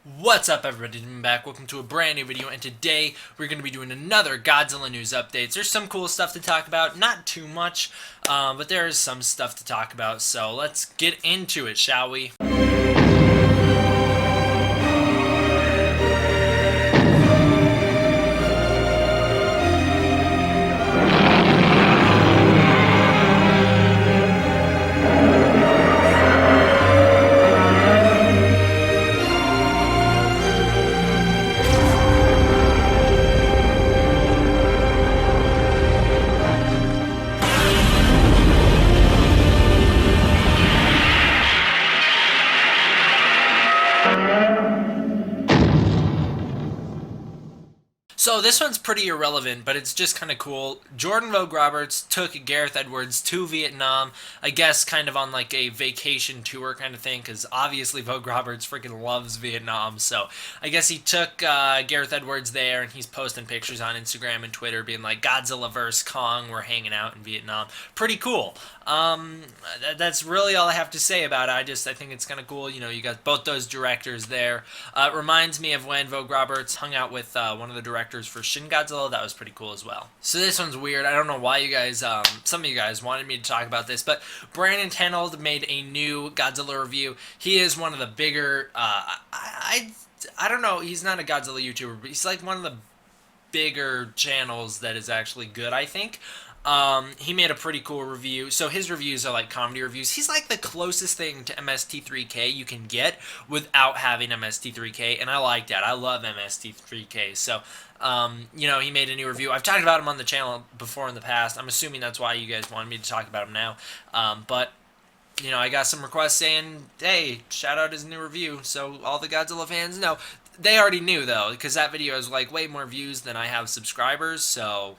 What's up, everybody? I'm back. Welcome to a brand new video, and today we're going to be doing another Godzilla News Updates. There's some cool stuff to talk about, not too much, but there is some stuff to talk about, so let's get into it, shall we? So this one's pretty irrelevant, but it's just kind of cool. Jordan Vogue Roberts took Gareth Edwards to Vietnam, I guess kind of on like a vacation tour kind of thing, because obviously Vogue Roberts freaking loves Vietnam, so I guess he took Gareth Edwards there, and he's posting pictures on Instagram and Twitter being like, Godzilla vs. Kong, we're hanging out in Vietnam. Pretty cool. That's really all I have to say about it. I think it's kind of cool. You know, you got both those directors there. It reminds me of when Vogue Roberts hung out with one of the directors for Shin Godzilla. That was pretty cool as well. So this one's weird. I don't know why you guys, some of you guys wanted me to talk about this, but Brandon Kennels made a new Godzilla review. He is one of the bigger, I don't know, he's not a Godzilla YouTuber, but he's like one of the bigger channels that is actually good, I think. He made a pretty cool review. So his reviews are like comedy reviews. He's like the closest thing to MST3K you can get without having MST3K, and I like that. I love MST3K. So, you know, he made a new review. I've talked about him on the channel before in the past. I'm assuming that's why you guys wanted me to talk about him now. But you know, I got some requests saying, hey, shout out his new review, so all the Godzilla fans know. They already knew, though, because that video has, like, way more views than I have subscribers, so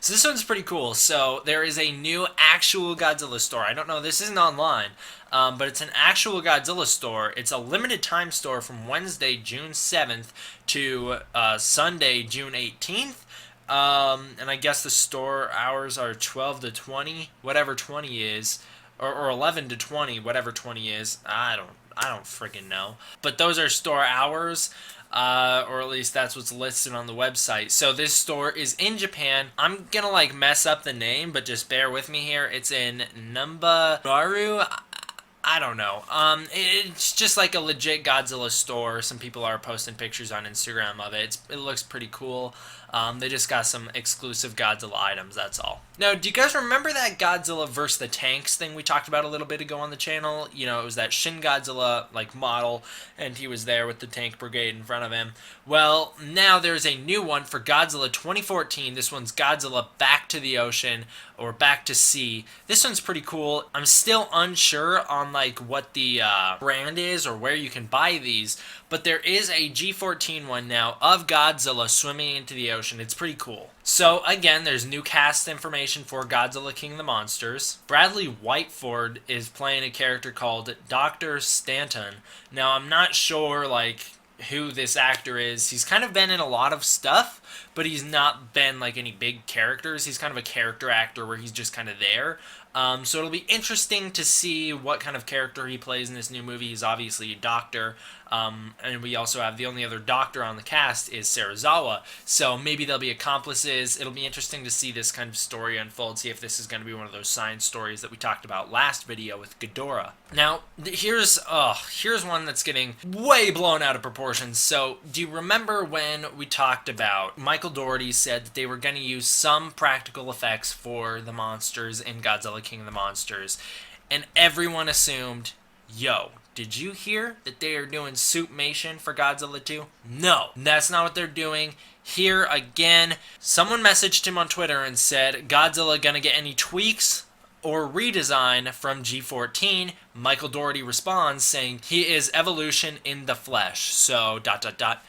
this one's pretty cool. So there is a new actual Godzilla store. I don't know, this isn't online, but it's an actual Godzilla store. It's a limited time store from Wednesday, June 7th to Sunday, June 18th. And I guess the store hours are 12 to 20, whatever 20 is, or 11 to 20, whatever 20 is. I don't freaking know. But those are store hours. Or at least that's what's listed on the website. So this store is in Japan. I'm gonna like mess up the name, but just bear with me here. It's in Numbaru. I don't know. It's just like a legit Godzilla store. Some people are posting pictures on Instagram of it. It looks pretty cool. They just got some exclusive Godzilla items, that's all. Now, do you guys remember that Godzilla vs. the Tanks thing we talked about a little bit ago on the channel? You know, it was that Shin Godzilla, like, model, and he was there with the tank brigade in front of him. Well, now there's a new one for Godzilla 2014. This one's Godzilla Back to the Ocean, or Back to Sea. This one's pretty cool. I'm still unsure on, like, what the brand is or where you can buy these, but there is a G14 one now of Godzilla swimming into the ocean. It's pretty cool. So, again, there's new cast information for Godzilla King of the Monsters. Bradley Whitford is playing a character called Dr. Stanton. Now, I'm not sure, like, who this actor is. He's kind of been in a lot of stuff, but he's not been, like, any big characters. He's kind of a character actor where he's just kind of there. So it'll be interesting to see what kind of character he plays in this new movie. He's obviously a doctor, and we also have the only other doctor on the cast is Serizawa, so maybe they'll be accomplices. It'll be interesting to see this kind of story unfold, see if this is going to be one of those science stories that we talked about last video with Ghidorah. Now, here's one that's getting way blown out of proportions. So, do you remember when we talked about Michael Dougherty said that they were going to use some practical effects for the monsters in Godzilla King of the Monsters, and everyone assumed, yo, did you hear that they are doing Soupmation for Godzilla 2? No, that's not what they're doing. Here again, someone messaged him on Twitter and said, Godzilla gonna get any tweaks or redesign from G14? Michael Dougherty responds saying he is evolution in the flesh. So, ...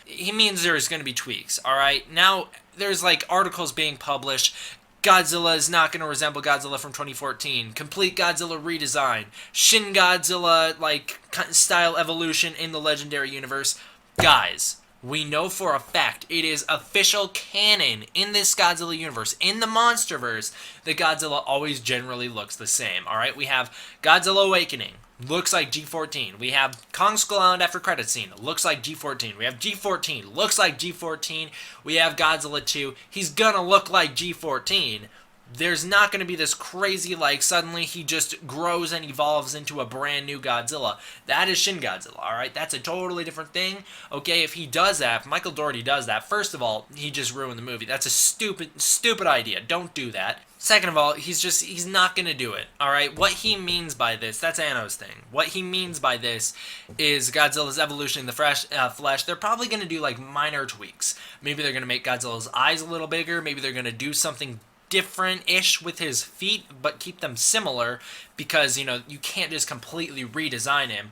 He means there's gonna be tweaks, alright? Now, there's like articles being published. Godzilla is not going to resemble Godzilla from 2014. Complete Godzilla redesign. Shin Godzilla, like, style evolution in the Legendary Universe. Guys, we know for a fact it is official canon in this Godzilla universe, in the Monsterverse, that Godzilla always generally looks the same, alright? We have Godzilla Awakening, looks like G14. We have Kong Skull Island after credits scene, looks like G14. We have G14, looks like G14. We have Godzilla 2, he's gonna look like G14. There's not going to be this crazy, like, suddenly he just grows and evolves into a brand new Godzilla. That is Shin Godzilla, alright? That's a totally different thing. Okay, if he does that, if Michael Dougherty does that, first of all, he just ruined the movie. That's a stupid idea. Don't do that. Second of all, he's not going to do it, alright? What he means by this, that's Anno's thing. What he means by this is Godzilla's evolution in the flesh. They're probably going to do, like, minor tweaks. Maybe they're going to make Godzilla's eyes a little bigger. Maybe they're going to do something different-ish with his feet, but keep them similar, because, you know, you can't just completely redesign him.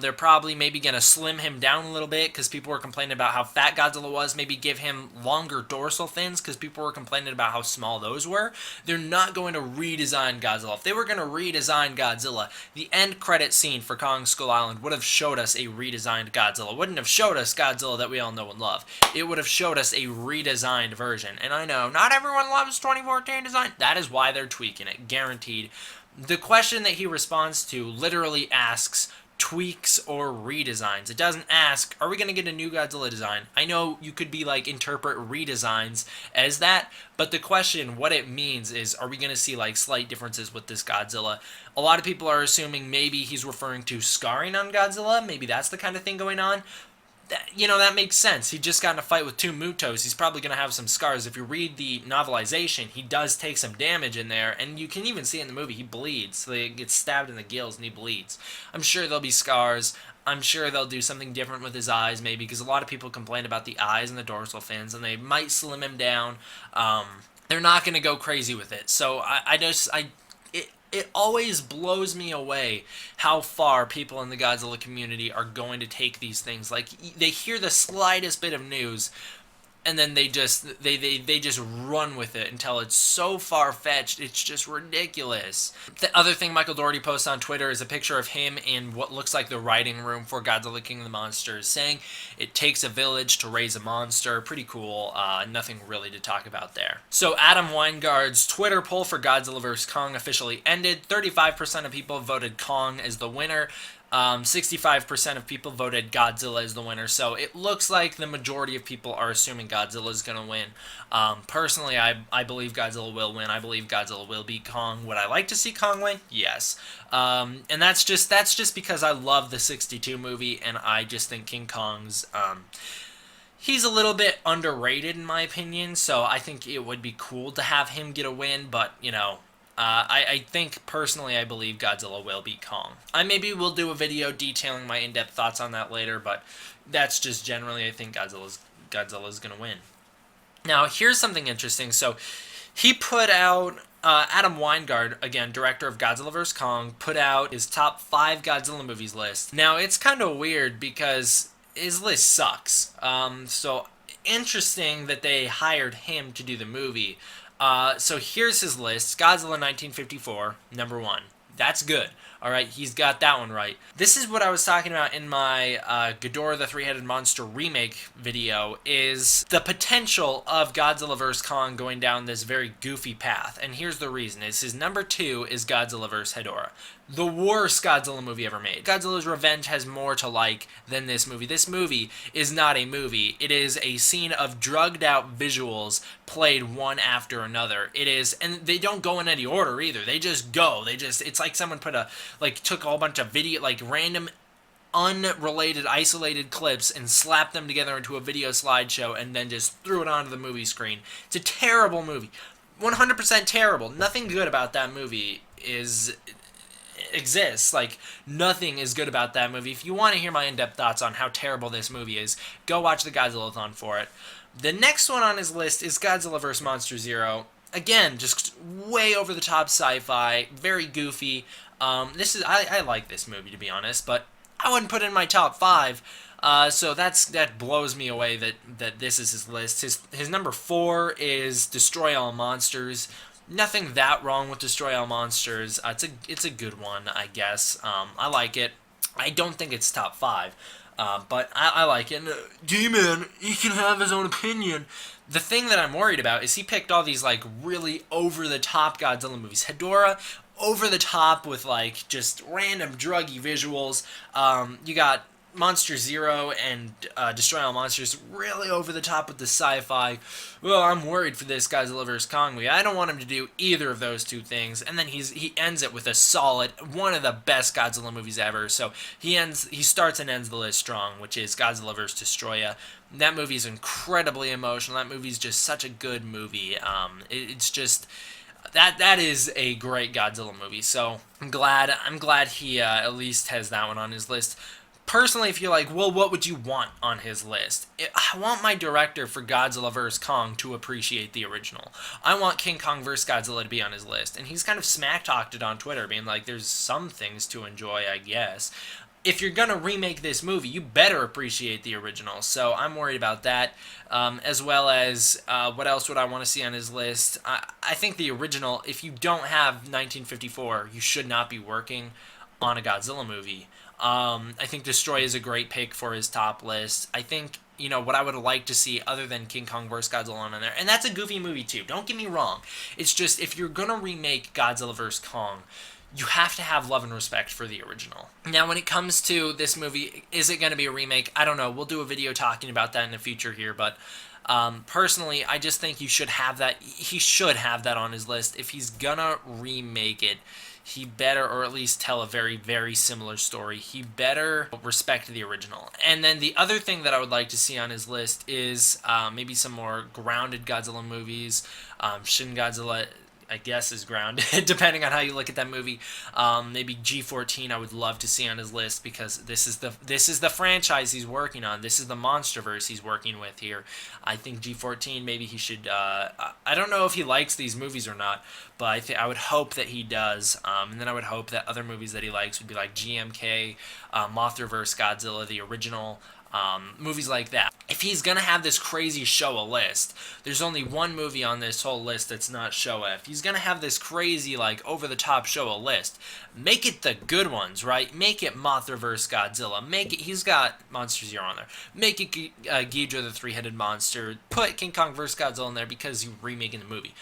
They're probably maybe going to slim him down a little bit, because people were complaining about how fat Godzilla was. Maybe give him longer dorsal fins, because people were complaining about how small those were. They're not going to redesign Godzilla. If they were going to redesign Godzilla, the end credit scene for Kong Skull Island would have showed us a redesigned Godzilla. Wouldn't have showed us Godzilla that we all know and love. It would have showed us a redesigned version. And I know, not everyone loves 2014 design. That is why they're tweaking it, guaranteed. The question that he responds to literally asks tweaks or redesigns. It doesn't ask, are we going to get a new Godzilla design? I know you could be like, interpret redesigns as that, but the question, what it means is, are we going to see like slight differences with this Godzilla? A lot of people are assuming maybe he's referring to scarring on Godzilla. Maybe that's the kind of thing going on. You know, that makes sense. He just got in a fight with two Mutos. He's probably going to have some scars. If you read the novelization, he does take some damage in there, and you can even see in the movie he bleeds. So he gets stabbed in the gills and he bleeds. I'm sure there'll be scars. I'm sure they'll do something different with his eyes, maybe, because a lot of people complain about the eyes and the dorsal fins, and they might slim him down. They're not going to go crazy with it. So it always blows me away how far people in the Godzilla community are going to take these things. Like, they hear the slightest bit of news, and then they just run with it until it's so far-fetched, it's just ridiculous. The other thing Michael Dougherty posts on Twitter is a picture of him in what looks like the writing room for Godzilla King of the Monsters, saying it takes a village to raise a monster. Pretty cool. Nothing really to talk about there. So Adam Wingard's Twitter poll for Godzilla vs. Kong officially ended. 35% of people voted Kong as the winner. 65% of people voted Godzilla as the winner, so it looks like the majority of people are assuming Godzilla is going to win. Personally, I believe Godzilla will win. I believe Godzilla will beat Kong. Would I like to see Kong win? Yes. And that's just because I love the 62 movie, and I just think King Kong's... he's a little bit underrated in my opinion, so I think it would be cool to have him get a win, but, you know... I think, personally, I believe Godzilla will beat Kong. I maybe will do a video detailing my in-depth thoughts on that later, but that's just generally, I think Godzilla's going to win. Now, here's something interesting. So, he put out, Adam Wingard, again, director of Godzilla vs. Kong, put out his top 5 Godzilla movies list. Now, it's kind of weird because his list sucks. So, interesting that they hired him to do the movie. So here's his list. Godzilla 1954, number 1. That's good. Alright, he's got that one right. This is what I was talking about in my Ghidorah the Three-Headed Monster remake video, is the potential of Godzilla vs. Kong going down this very goofy path. And here's the reason. It's his number 2 is Godzilla vs. Hedorah. The worst Godzilla movie ever made. Godzilla's Revenge has more to like than this movie. This movie is not a movie. It is a scene of drugged out visuals played one after another. It is, and they don't go in any order either. They just go. It's like someone took a whole bunch of video, like random unrelated, isolated clips and slapped them together into a video slideshow and then just threw it onto the movie screen. It's a terrible movie. 100% terrible. Nothing good about that movie exists. Like, nothing is good about that movie. If you want to hear my in-depth thoughts on how terrible this movie is, go watch the Godzilla-thon for it. The next one on his list is Godzilla vs. Monster Zero. Again, just way over the top sci-fi, very goofy. I like this movie, to be honest, but I wouldn't put it in my top 5. So that blows me away that this is his list. His number 4 is Destroy All Monsters. Nothing that wrong with Destroy All Monsters. It's a good one, I guess. I like it. I don't think it's top 5, but I like it. D-Man, he can have his own opinion. The thing that I'm worried about is he picked all these like really over-the-top Godzilla movies. Hedorah, over the top with like just random druggy visuals. You got Monster Zero and Destroy All Monsters really over the top with the sci-fi. Well, I'm worried for this Godzilla vs. Kong movie. I don't want him to do either of those two things. And then he ends it with a solid, one of the best Godzilla movies ever. So he starts and ends the list strong, which is Godzilla vs. Destroya. That movie is incredibly emotional. That movie is just such a good movie. It's just that is a great Godzilla movie. So I'm glad he at least has that one on his list. Personally, if you're like, well, what would you want on his list? I want my director for Godzilla vs. Kong to appreciate the original. I want King Kong vs. Godzilla to be on his list. And he's kind of smack-talked it on Twitter, being like, there's some things to enjoy, I guess. If you're going to remake this movie, you better appreciate the original. So I'm worried about that, as well as what else would I want to see on his list. I think the original, if you don't have 1954, you should not be working on a Godzilla movie. I think Destroy is a great pick for his top list. I think, what I would like to see other than King Kong vs. Godzilla on there, and that's a goofy movie too, don't get me wrong. It's just, if you're going to remake Godzilla vs. Kong, you have to have love and respect for the original. Now, when it comes to this movie, is it going to be a remake? I don't know. We'll do a video talking about that in the future here, but personally, I just think you should have that. He should have that on his list. If he's gonna remake it, he better, or at least tell a very, very similar story. He better respect the original. And then the other thing that I would like to see on his list is maybe some more grounded Godzilla movies. Shin Godzilla, I guess, is grounded, depending on how you look at that movie. Maybe G14 I would love to see on his list, because this is the franchise he's working on. This is the MonsterVerse he's working with here. I think G14, maybe he should, I don't know if he likes these movies or not, but I would hope that he does. And then I would hope that other movies that he likes would be like GMK, Mothra vs. Godzilla, the original, movies like that. If he's gonna have this crazy Showa list, there's only one movie on this whole list that's not Showa. If he's gonna have this crazy, like, over-the-top Showa list, make it the good ones, right? Make it Mothra vs. Godzilla. Make it, he's got Monster Zero on there. Make it Ghidorah the Three-Headed Monster. Put King Kong vs. Godzilla in there because you're remaking the movie.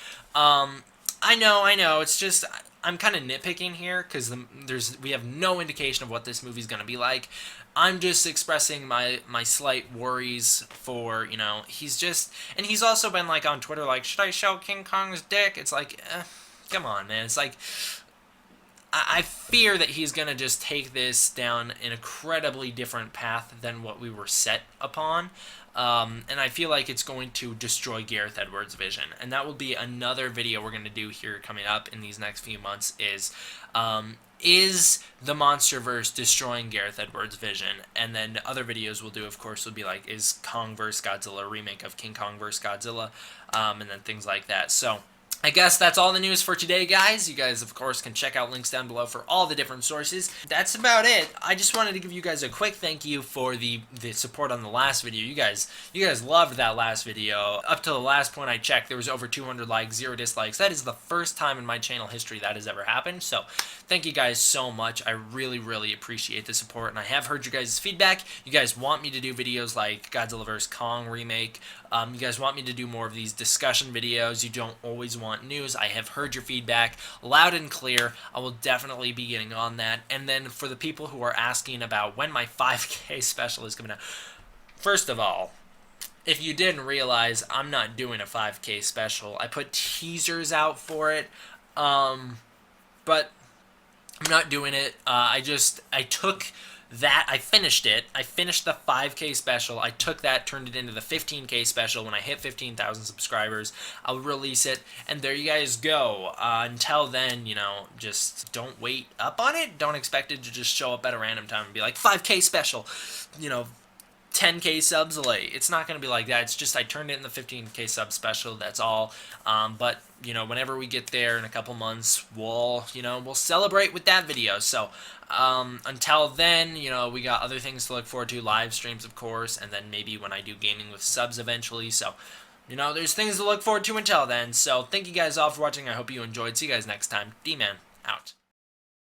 I know, it's just, I'm kind of nitpicking here, because we have no indication of what this movie's going to be like. I'm just expressing my slight worries for, he's just, and he's also been, like, on Twitter, like, should I show King Kong's dick? It's like, come on, man. It's like, I fear that he's going to just take this down an incredibly different path than what we were set upon. And I feel like it's going to destroy Gareth Edwards' vision. And that will be another video we're going to do here coming up in these next few months is the MonsterVerse destroying Gareth Edwards' vision? And then other videos we'll do, of course, will be like, is Kong vs. Godzilla a remake of King Kong vs. Godzilla? And then things like that. So I guess that's all the news for today, guys. You guys, of course, can check out links down below for all the different sources. That's about it. I just wanted to give you guys a quick thank you for the support on the last video. You guys loved that last video. Up to the last point I checked, there was over 200 likes, 0 dislikes. That is the first time in my channel history that has ever happened. So thank you guys so much. I really, really appreciate the support, and I have heard your guys' feedback. You guys want me to do videos like Godzilla vs. Kong remake. You guys want me to do more of these discussion videos. You don't always want news. I have heard your feedback loud and clear. I will definitely be getting on that. And then for the people who are asking about when my 5K special is coming out, first of all, if you didn't realize, I'm not doing a 5K special. I put teasers out for it, but I'm not doing it. I took that, I finished it. I finished the 5K special. I took that, turned it into the 15K special. When I hit 15,000 subscribers, I'll release it. And there you guys go. Until then, just don't wait up on it. Don't expect it to just show up at a random time and be like, 5K special, 10K subs late. It's not going to be like that. It's just I turned it in the 15K sub special. That's all. But whenever we get there in a couple months, we'll celebrate with that video. So until then, we got other things to look forward to, live streams, of course, and then maybe when I do gaming with subs eventually. So there's things to look forward to until then. So thank you guys all for watching. I hope you enjoyed. See you guys next time. D-Man out.